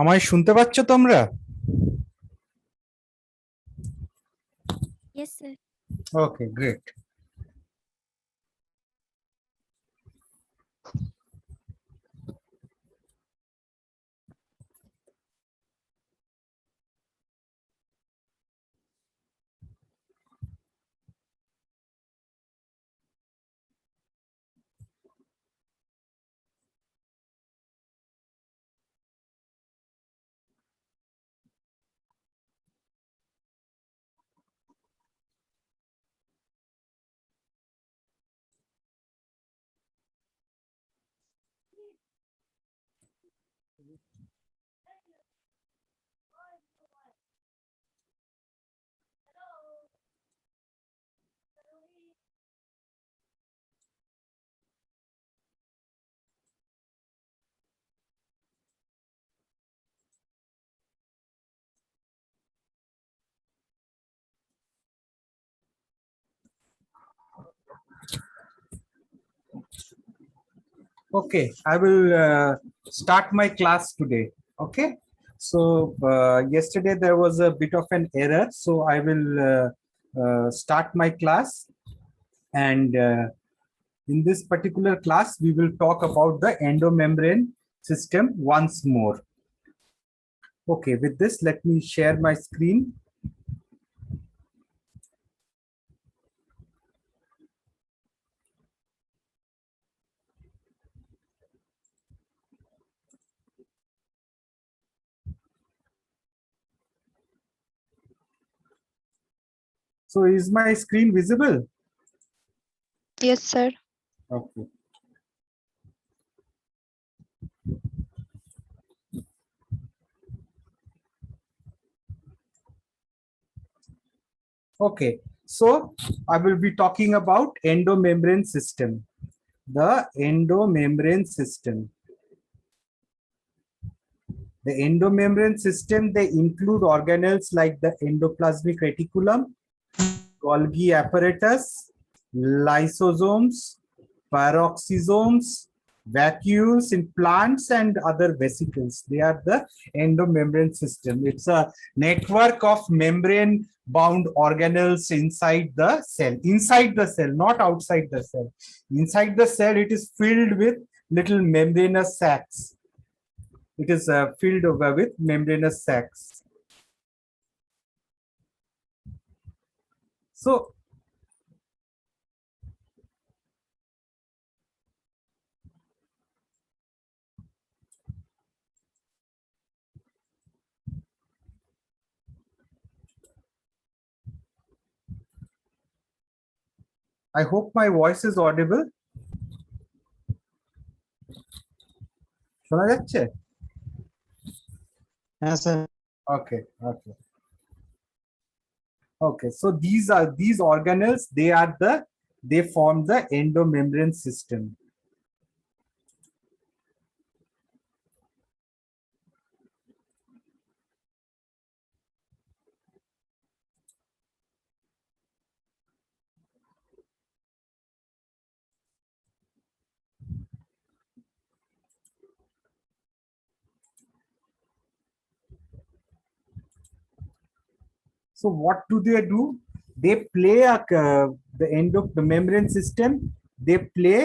আমায় শুনতে পাচ্ছ তোমরা? Yes, sir. Okay, great. Okay, I will start my class today. Okay, so yesterday there was a bit of an error, so I will start my class, and in this particular class we will talk about the endomembrane system once more. Okay, with this, let me share my screen. So is my screen visible? Yes, sir. Okay. Okay, so I will be talking about endomembrane system. The endomembrane system. The endomembrane system, they include organelles like the endoplasmic reticulum, Golgi apparatus, lysosomes, peroxisomes, vacuoles in plants and other vesicles. They are the endomembrane system. It's a network of membrane bound organelles inside the cell, not outside the cell. Inside the cell, it is filled with little membranous sacs. It is filled over with membranous sacs. So I hope my voice is audible. শোনা যাচ্ছে? Yes, sir. Okay, okay. Okay, so these organelles, they form the endomembrane system. So what do? They play the membrane system. They play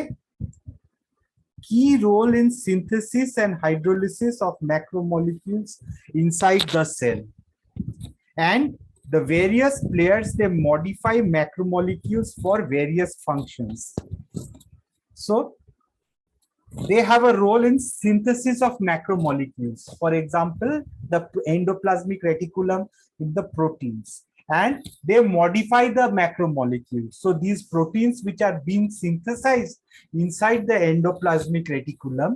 key role in synthesis and hydrolysis of macromolecules inside the cell. And the various players, they modify macromolecules for various functions. So they have a role in synthesis of macromolecules. For example, the endoplasmic reticulum in the proteins, and they modify the macromolecules. So these proteins which are being synthesized inside the endoplasmic reticulum,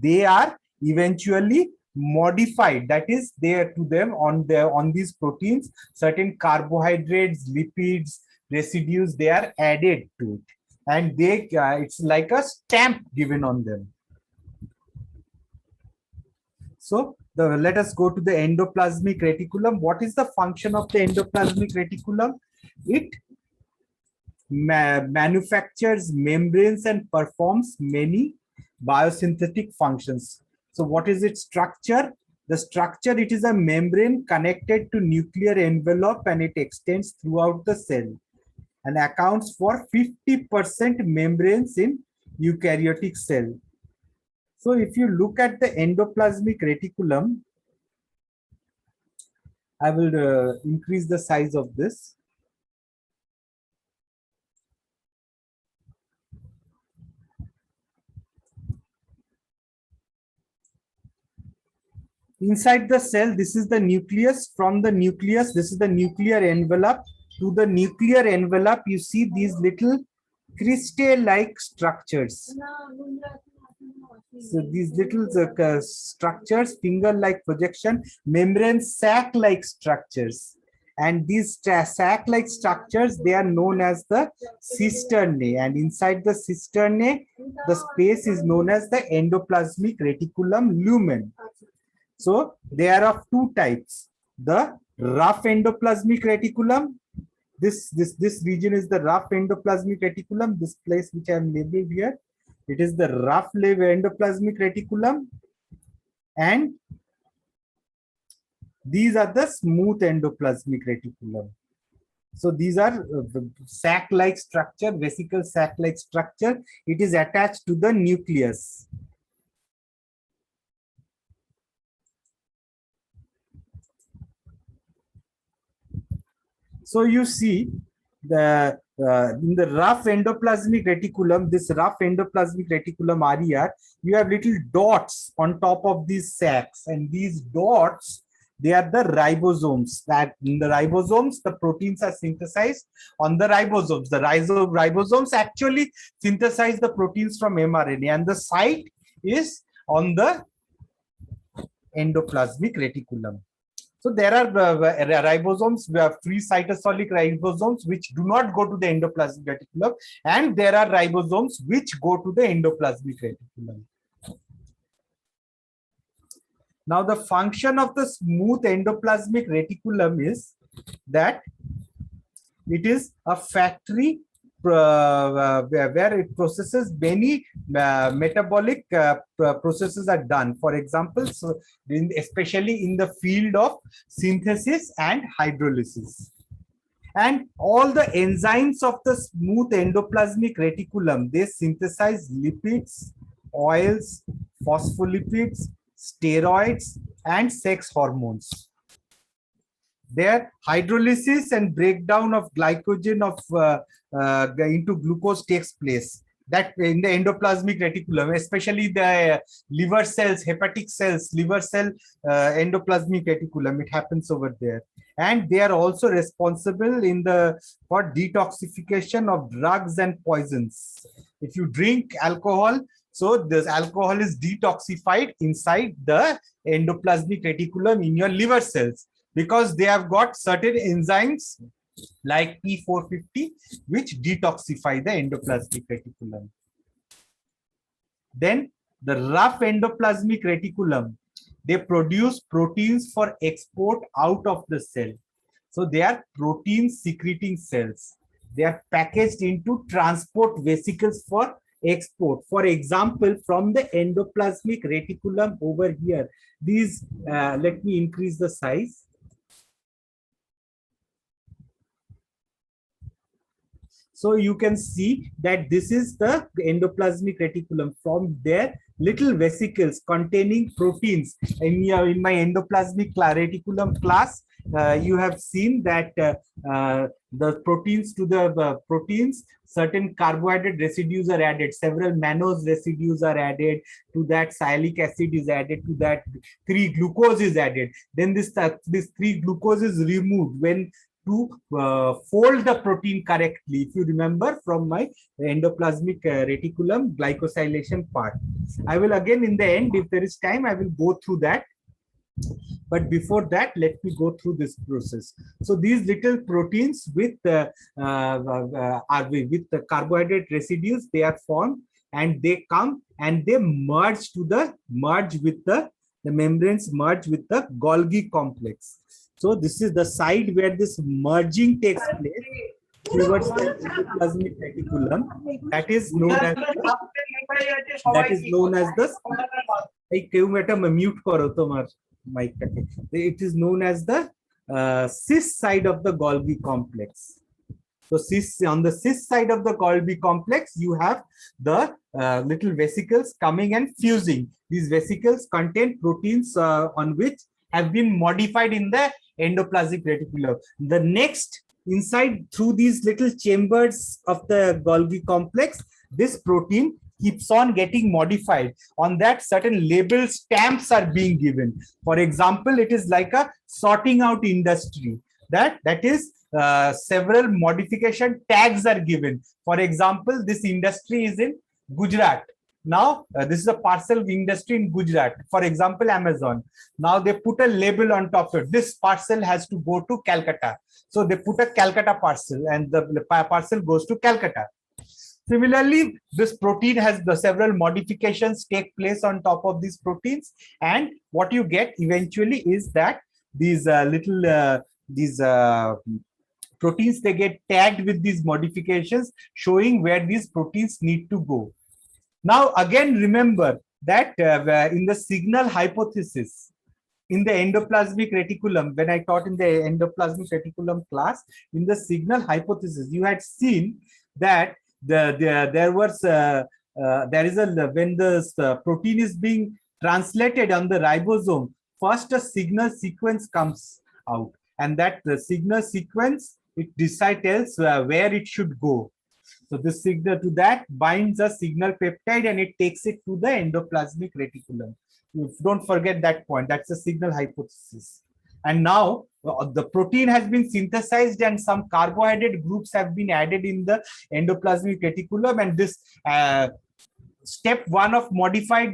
they are eventually modified. That is, there to them on these proteins, certain carbohydrates, lipids, residues, they are added to it, and they it's like a stamp given on them. So let us go to the endoplasmic reticulum. What is the function of the endoplasmic reticulum? It manufactures membranes and performs many biosynthetic functions. So what is its structure? The structure, it is a membrane connected to nuclear envelope and it extends throughout the cell and accounts for 50% membranes in eukaryotic cell. So if you look at the endoplasmic reticulum, I will increase the size of this. Inside the cell, this is the nucleus. From the nucleus, this is the nuclear envelope. To the nuclear envelope, you see these little crystal-like structures. So these little structures, finger-like projection, membrane sac-like structures. And these sac-like structures, they are known as the cisternae. And inside the cisternae, the space is known as the endoplasmic reticulum lumen. So they are of two types. The rough endoplasmic reticulum. This region is the rough endoplasmic reticulum. This place which I have labeled here, it is the rough endoplasmic reticulum. And these are the smooth endoplasmic reticulum. So these are sac-like structure, vesicle sac-like structure. It is attached to the nucleus. So you see the in the rough endoplasmic reticulum, this rough endoplasmic reticulum RER, you have little dots on top of these sacs, and these dots, they are the ribosomes. That in the ribosomes, the proteins are synthesized on the ribosomes. The ribosomes actually synthesize the proteins from mRNA, and the site is on the endoplasmic reticulum. So there are ribosomes, we have free cytosolic ribosomes which do not go to the endoplasmic reticulum, and there are ribosomes which go to the endoplasmic reticulum. Now the function of the smooth endoplasmic reticulum is that it is a factory where it processes many metabolic processes are done. For example, so especially in the field of synthesis and hydrolysis. And all the enzymes of the smooth endoplasmic reticulum, they synthesize lipids, oils, phospholipids, steroids, and sex hormones. Their hydrolysis and breakdown of glycogen into glucose takes place. That in the endoplasmic reticulum, especially the liver cells, hepatic cells, liver cell endoplasmic reticulum, it happens over there. And they are also responsible for detoxification of drugs and poisons. If you drink alcohol, so this alcohol is detoxified inside the endoplasmic reticulum in your liver cells, because they have got certain enzymes like P450 which detoxify the endoplasmic reticulum. Then the rough endoplasmic reticulum, they produce proteins for export out of the cell. So they are protein secreting cells. They are packaged into transport vesicles for export. For example, from the endoplasmic reticulum over here, these, let me increase the size. So you can see that this is the endoplasmic reticulum. From there, little vesicles containing proteins. In my endoplasmic reticulum class, you have seen that the proteins to the proteins, certain carbohydrate residues are added, several mannose residues are added, to that sialic acid is added, to that 3-glucose is added. Then this 3-glucose is removed when to fold the protein correctly. If you remember from my endoplasmic reticulum glycosylation part, I will again in the end, if there is time, I will go through that. But before that, let me go through this process. So these little proteins with the carbohydrate residues, they are formed, and they come and they merge with the membranes merge with the Golgi complex. So this is the side where this merging takes place towards the endoplasmic reticulum. That is known as the mute karo tomar. It is known as the cis side of the Golgi complex. So on the cis side of the Golgi complex, you have the little vesicles coming and fusing. These vesicles contain proteins on which have been modified in the endoplasmic reticulum. The next, inside through these little chambers of the Golgi complex, this protein keeps on getting modified. On that, certain label stamps are being given. For example, it is like a sorting out industry. That is several modification tags are given. For example, this industry is in Gujarat. Now, this is a parcel industry in Gujarat. For example, Amazon. Now they put a label on top of it. This parcel has to go to Calcutta. So they put a Calcutta parcel, and the parcel goes to Calcutta. Similarly, this protein has the several modifications take place on top of these proteins, and what you get eventually is that these proteins, they get tagged with these modifications, showing where these proteins need to go. Now, again, remember that in the signal hypothesis, in the endoplasmic reticulum, when I taught in the endoplasmic reticulum class, in the signal hypothesis, you had seen that when the protein is being translated on the ribosome, first a signal sequence comes out, and that the signal sequence, it tells where it should go. So this signal to that binds a signal peptide and it takes it to the endoplasmic reticulum. Don't forget that point. That's a signal hypothesis. And now the protein has been synthesized and some carbohydrate groups have been added in the endoplasmic reticulum, and this step one of modified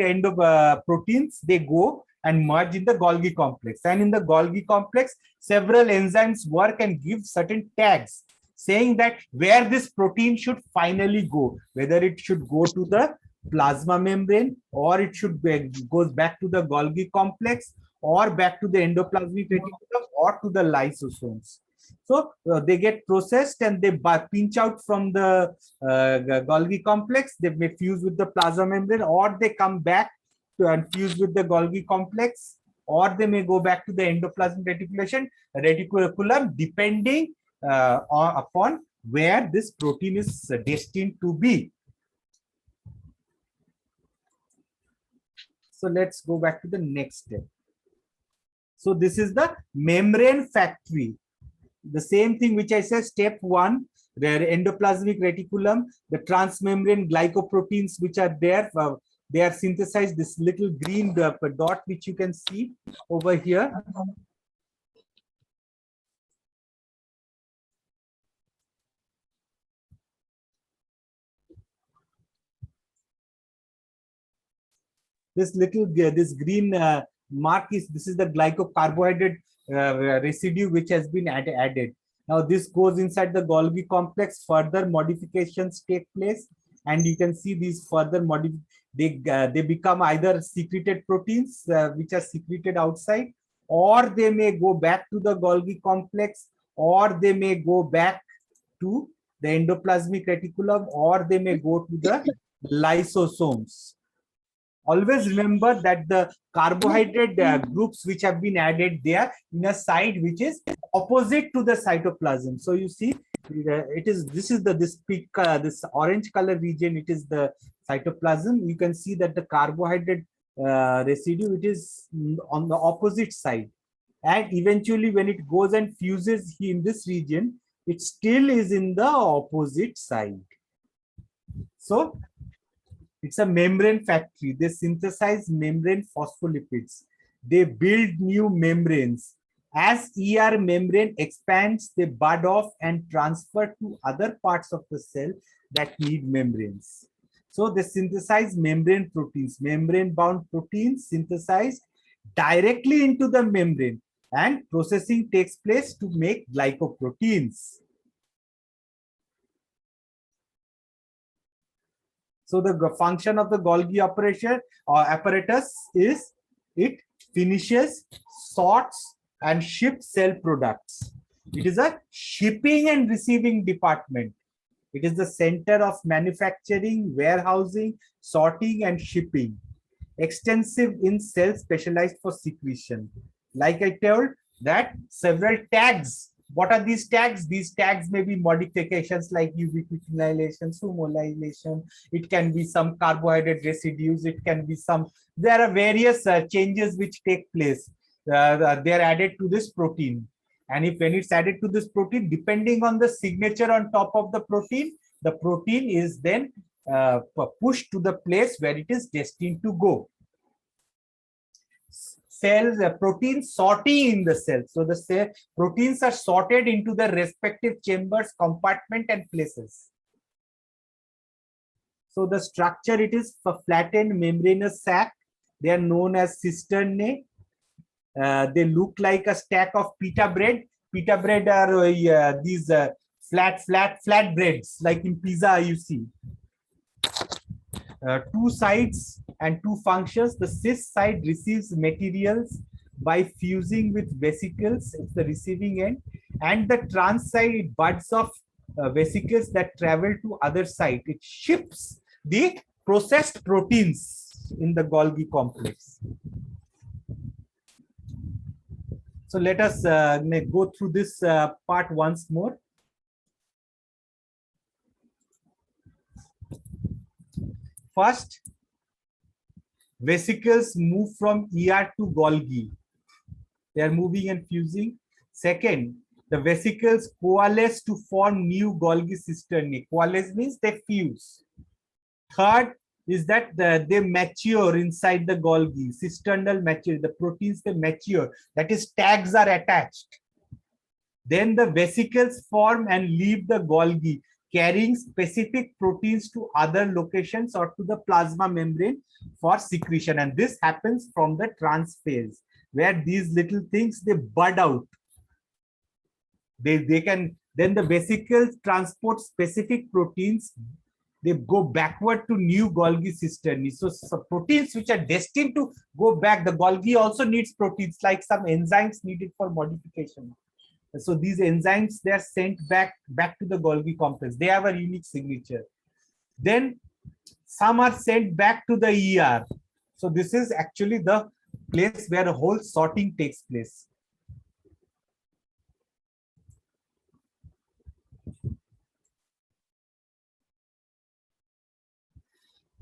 proteins, they go and merge in the Golgi complex. And in the Golgi complex, several enzymes work and give certain tags saying that where this protein should finally go, whether it should go to the plasma membrane, or it should goes back to the Golgi complex, or back to the endoplasmic reticulum, or to the lysosomes. So they get processed and they pinch out from the Golgi complex. They may fuse with the plasma membrane, or they come back and fuse with the Golgi complex, or they may go back to the endoplasmic reticulum, depending upon where this protein is destined to be. So let's go back to the next step. So this is the membrane factory. The same thing which I said, step one, the endoplasmic reticulum, the transmembrane glycoproteins which are there, they are synthesized, this little green dot which you can see over here. This green mark this is the glycocarbohydrate residue which has been added. Now this goes inside the Golgi complex, further modifications take place, and you can see these further they become either secreted proteins which are secreted outside, or they may go back to the Golgi complex, or they may go back to the endoplasmic reticulum, or they may go to the lysosomes. Always remember that the carbohydrate groups which have been added there in a site which is opposite to the cytoplasm. So you see, this orange color region, it is the cytoplasm. You can see that the carbohydrate residue, it is on the opposite side, and eventually when it goes and fuses in this region, it still is in the opposite side. So it's a membrane factory. They synthesize membrane phospholipids. They build new membranes. As ER membrane expands, they bud off and transfer to other parts of the cell that need membranes. So they synthesize membrane proteins, membrane-bound proteins synthesized directly into the membrane, and processing takes place to make glycoproteins. So the function of the Golgi operation or apparatus is it finishes, sorts, and ships cell products. It is a shipping and receiving department. It is the center of manufacturing, warehousing, sorting, and shipping. extensive in cells specialized for secretion. Like I told that several tags. What are these tags? These tags may be modifications like ubiquitinylation, sumolylation. It can be some carbohydrate residues. It can be some. There are various changes which take place. They are added to this protein, and if when it's added to this protein, depending on the signature on top of the protein is then pushed to the place where it is destined to go. Cells, protein sorting in the cell. So the cell proteins are sorted into the respective chambers, compartment, and places. So the structure, it is for flattened membranous sac. They are known as cisternae. They look like a stack of pita bread. Pita bread are these flat breads, like in pizza you see. Two sides and two functions. The cis side receives materials by fusing with vesicles, it's the receiving end, and the trans side, it buds off vesicles that travel to other site. It ships the processed proteins in the Golgi complex. So let us go through this part once more. First, vesicles move from ER to Golgi. They are moving and fusing. Second, the vesicles coalesce to form new Golgi cisternae. Coalesce means they fuse. Third is that they mature inside the Golgi. Cisternal mature. The proteins, they mature. That is, tags are attached. Then the vesicles form and leave the Golgi, carrying specific proteins to other locations or to the plasma membrane for secretion. And this happens from the transphase, where these little things, they bud out. They can, then the vesicles transport specific proteins. They go backward to new Golgi cisternae. So proteins which are destined to go back, the Golgi also needs proteins, like some enzymes needed for modification. So these enzymes, they are sent back to the Golgi complex. They have a unique signature. Then some are sent back to the ER. So this is actually the place where the whole sorting takes place.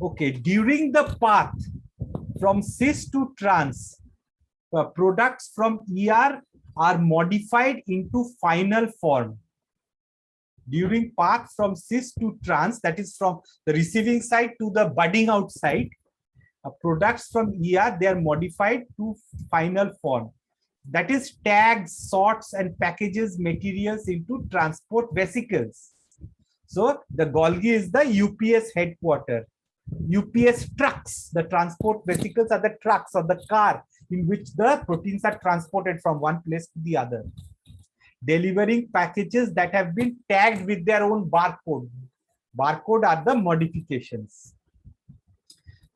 Okay, during the path from cis to trans, products from ER are modified into final form. During path from cis to trans, that is from the receiving side to the budding outside, products from ER, they are modified to final form. That is, tags, sorts, and packages materials into transport vesicles. So the Golgi is the UPS headquarter. UPS trucks, the transport vesicles are the trucks or the car in which the proteins are transported from one place to the other, delivering packages that have been tagged with their own barcode. Barcode are the modifications.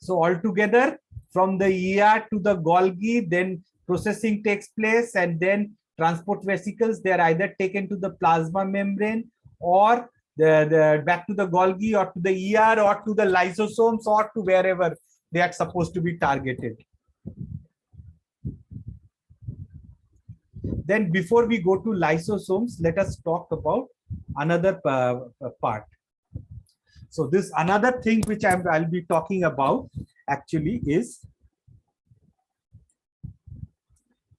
So altogether, from the ER to the Golgi, then processing takes place, and then transport vesicles, they are either taken to the plasma membrane or back to the Golgi, or to the ER, or to the lysosomes, or to wherever they are supposed to be targeted. Then before we go to lysosomes, let us talk about another part. So this another thing which I'll be talking about actually is,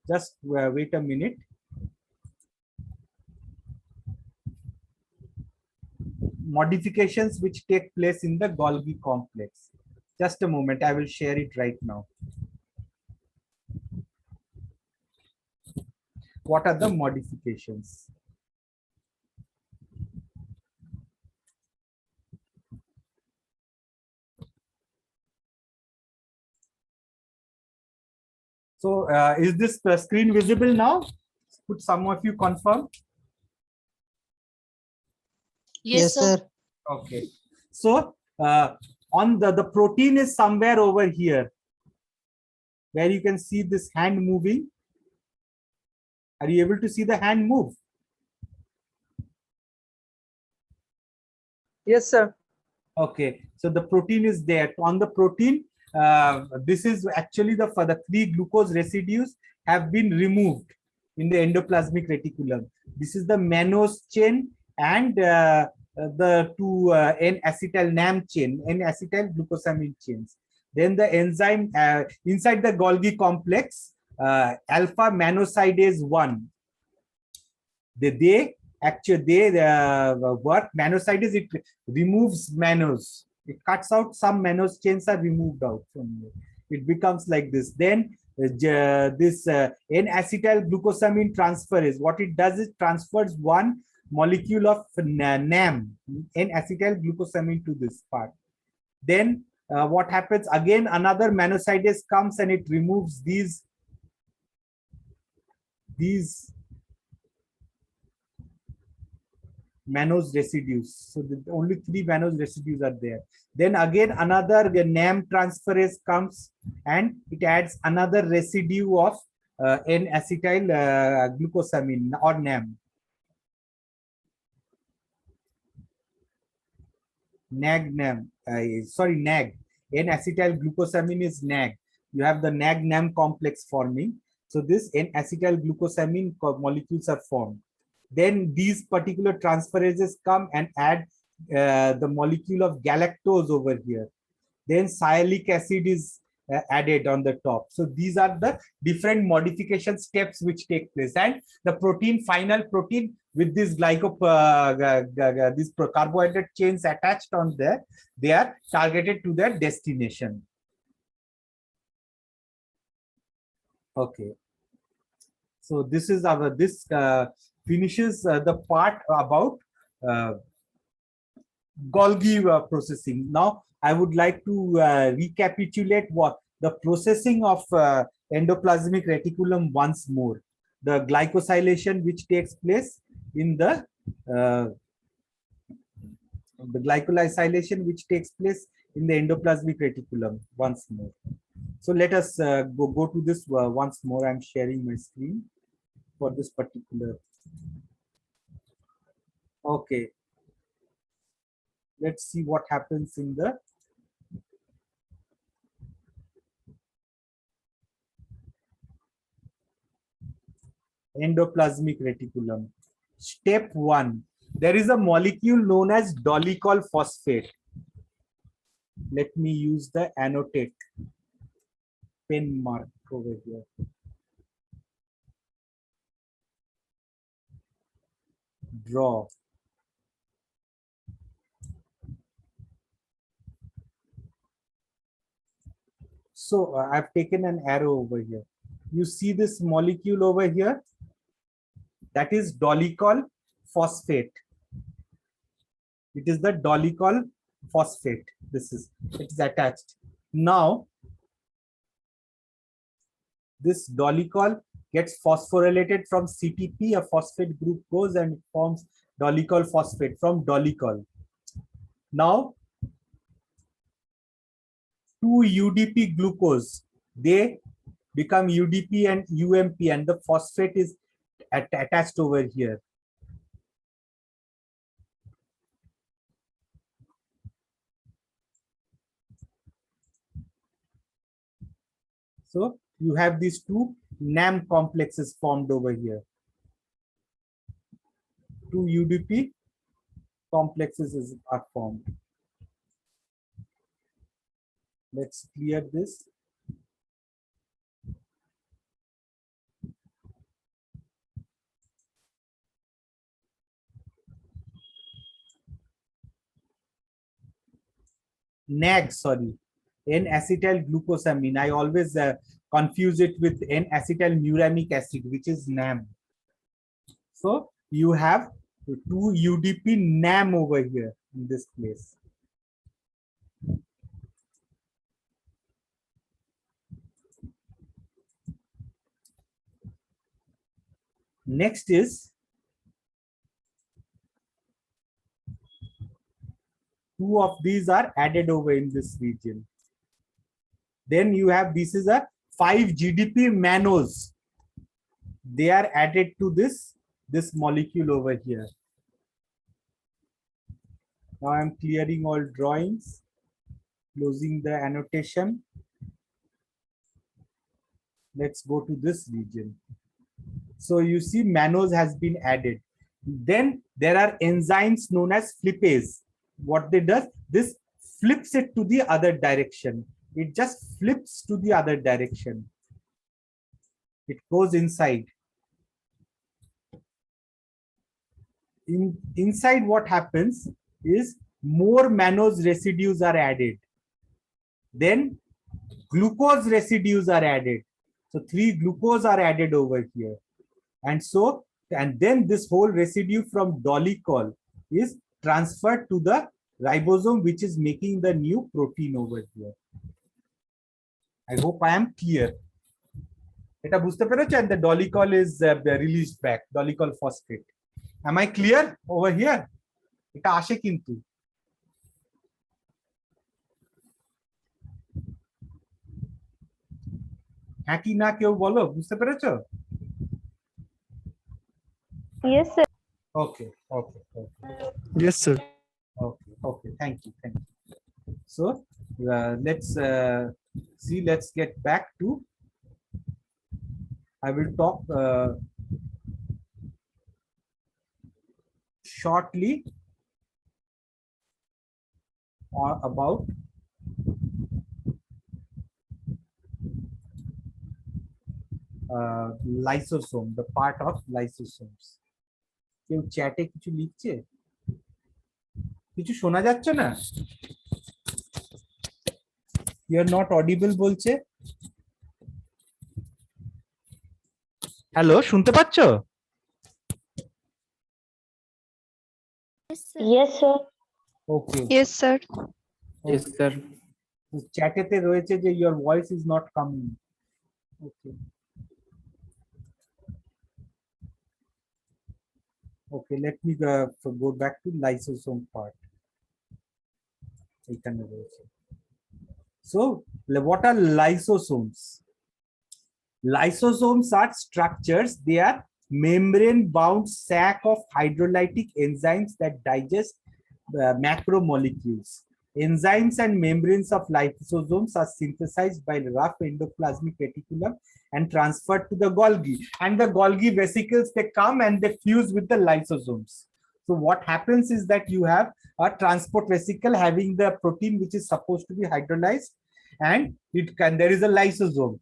just wait a minute. Modifications which take place in the Golgi complex. Just a moment, I will share it right now. What are the modifications? So is this screen visible now? Could some of you confirm? Yes, sir. Okay. So on the protein is somewhere over here, where you can see this hand moving. Are you able to see the hand move? Yes, sir. Okay. So the protein is there. On the protein, this is actually for the 3 glucose residues have been removed in the endoplasmic reticulum. This is the mannose chain and the 2 N-acetyl NAM chain, N-acetyl glucosamine chains. Then the enzyme inside the Golgi complex, alpha mannosidase 1. They work. Mannosidase, it removes mannose. It cuts out some mannose chains are removed out from here. It becomes like this. Then this N-acetyl glucosamine transferase, what it does is transfers one molecule of NAM, N-acetyl glucosamine, to this part. Then what happens again? Another mannosidase comes and it removes these mannose residues. So only 3 mannose residues are there. Then again another NAM transferase comes and it adds another residue of N-acetyl glucosamine or NAM. NAG. N-acetyl glucosamine is NAG. You have the NAG-NAM complex forming. So this N-acetyl glucosamine molecules are formed. Then these particular transferases come and add the molecule of galactose over here. Then sialic acid is added on the top. So these are the different modification steps which take place, and the protein, final protein with this these carbohydrate chains attached on there, they are targeted to their destination. Okay. So this is our finishes the part about Golgi processing. Now I would like to recapitulate what the processing of endoplasmic reticulum once more. The glycosylation which takes place in the endoplasmic reticulum once more. So let us go to this once more. I'm sharing my screen for this particular. Okay. Let's see what happens in the endoplasmic reticulum. Step 1. There is a molecule known as dolicol phosphate. Let me use the annotate pen mark over here. Draw. So I've taken an arrow over here. You see this molecule over here? That is dolicol phosphate. It is the dolicol phosphate. It is attached. Now, this dolicol gets phosphorylated from CTP. A phosphate group goes and forms dolicol phosphate from dolicol. Now, 2 UDP glucose, they become UDP and UMP, and the phosphate is attached over here. So you have these 2 NAM complexes formed over here. 2 UDP complexes are formed. Let's clear this. NAG, sorry, N-acetyl glucosamine. I always confuse it with N-acetyl muramic acid, which is NAM. So you have 2 UDP NAM over here in this place. Next is 2 of these are added over in this region. Then you have, this is a 5 GDP mannose. They are added to this molecule over here. Now I'm clearing all drawings. closing the annotation. Let's go to this region. So you see mannose has been added. Then there are enzymes known as flippase. What they does, this flips it to the other direction. It just flips to the other direction. It goes inside. Inside what happens is more mannose residues are added. Then glucose residues are added. So 3 glucose are added over here. And so, and then this whole residue from dolicol is transferred to the ribosome, which is making the new protein over here. I hope I am clear. And the dolicol is released back, dolicol phosphate. Am I clear over here? Eta ashe kintu. হ্যাঁ কি না কেউ বলো, বুঝতে পেরেছো? Yes, sir. Okay. Yes, sir. Okay. Thank you. So let's see. Let's get back to. I will talk shortly about lysosome, the part of lysosomes. কেউ চ্যাটে কিছু লিখছে? কিছু শোনা যাচ্ছে না? You are not audible বলছে। হ্যালো, শুনতে পাচ্ছো? Yes, sir. Okay. Yes, sir. Yes, sir. চ্যাটেতে রয়েছে যে your voice is not coming. Okay. Okay, let me go back to lysosome part. So, what are lysosomes? Lysosomes are structures. They are membrane-bound sac of hydrolytic enzymes that digest macromolecules. Enzymes and membranes of lysosomes are synthesized by rough endoplasmic reticulum and transferred to the Golgi. And the Golgi vesicles, they come and they fuse with the lysosomes. So what happens is that you have a transport vesicle having the protein which is supposed to be hydrolyzed, and there is a lysosome.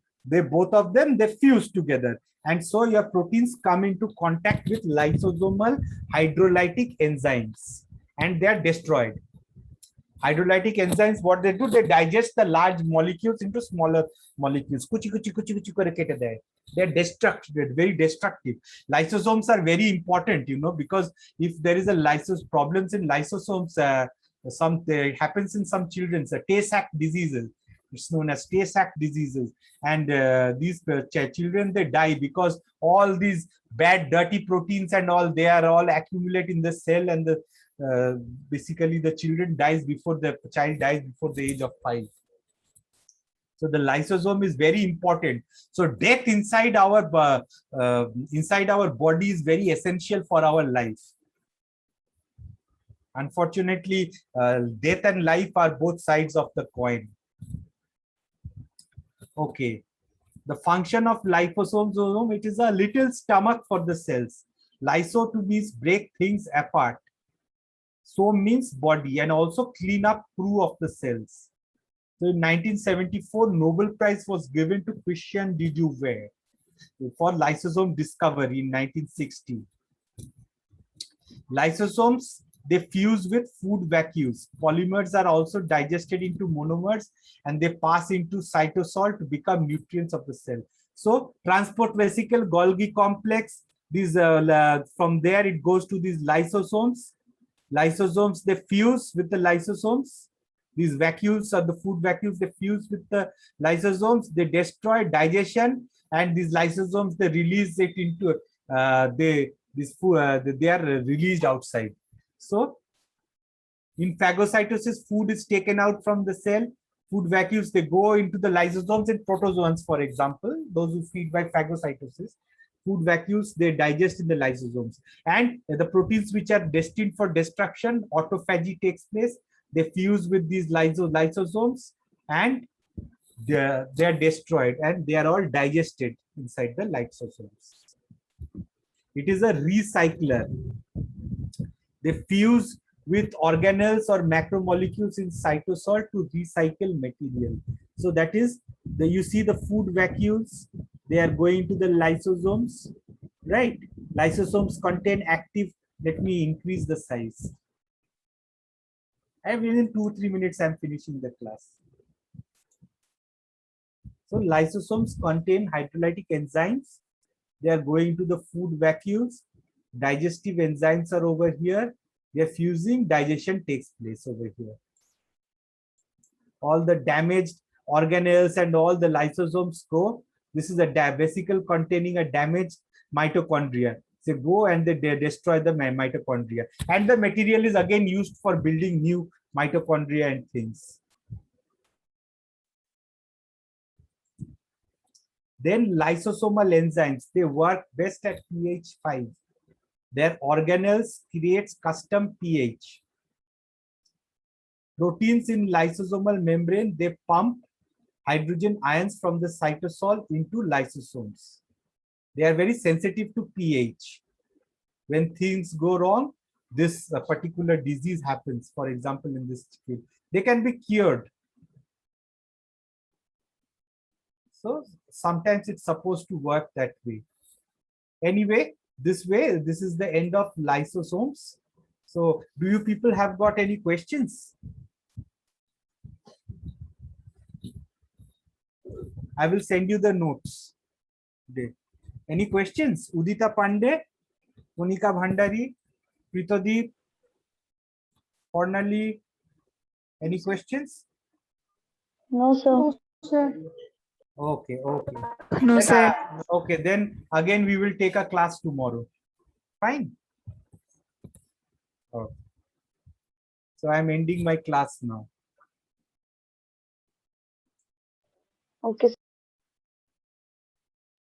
Both of them, they fuse together. And so your proteins come into contact with lysosomal hydrolytic enzymes and they are destroyed. Hydrolytic enzymes, what they do, they digest the large molecules into smaller molecules. They're destructive, very destructive. Lysosomes are very important, because if there is a problems in lysosomes, happens in some children, Tay-Sachs diseases. It's known as Tay-Sachs diseases, and these children, they die because all these bad, dirty proteins and all, they are all accumulate in the cell, and basically the child dies before the age of 5. So the lysosome is very important. So death inside our body is very essential for our life. Unfortunately, death and life are both sides of the coin. Okay, the function of lysosome, it is a little stomach for the cells. Lyso to means break things apart. So means body, and also clean up crew of the cells. So in 1974, Nobel Prize was given to Christian de Duve for lysosome discovery in 1960. Lysosomes, they fuse with food vacuoles. Polymers are also digested into monomers, and they pass into cytosol to become nutrients of the cell. So transport vesicle, Golgi complex, these from there it goes to these lysosomes. Lysosomes, they fuse with the lysosomes. These vacuoles are the food vacuoles, they fuse with the lysosomes, they destroy digestion, and these lysosomes, they release it into they are released outside. So in phagocytosis, food is taken out from the cell. Food vacuoles, they go into the lysosomes and protozoans, for example, those who feed by phagocytosis. Food vacuoles, they digest in the lysosomes, and the proteins which are destined for destruction, autophagy takes place. They fuse with these lysosomes and they're destroyed and they are all digested inside the lysosomes. It is a recycler. They fuse with organelles or macromolecules in cytosol to recycle material. So that is you see the food vacuoles, they are going to the lysosomes, right? Lysosomes contain active, let me increase the size. And within 2-3 minutes, I'm finishing the class. So lysosomes contain hydrolytic enzymes. They are going to the food vacuoles. Digestive enzymes are over here. They are fusing, digestion takes place over here. All the damaged organelles and all the lysosomes go. This is a vesicle containing a damaged mitochondria. They go and they destroy the mitochondria. And the material is again used for building new mitochondria and things. Then lysosomal enzymes, they work best at pH 5. Their organelles creates custom pH. Proteins in lysosomal membrane, they pump hydrogen ions from the cytosol into lysosomes. They are very sensitive to pH. When things go wrong, this particular disease happens. For example, in this case, they can be cured. So sometimes it's supposed to work that way. Anyway, this is the end of lysosomes. So do you people have got any questions? I will send you the notes. Any questions? Udita Pandey, Monika Bhandari, Pritodeep, Cornali, any questions? No, sir. No, sir. Okay, okay. No, Then, sir. okay, then again we will take a class tomorrow. Fine. Okay. So I'm ending my class now. Okay.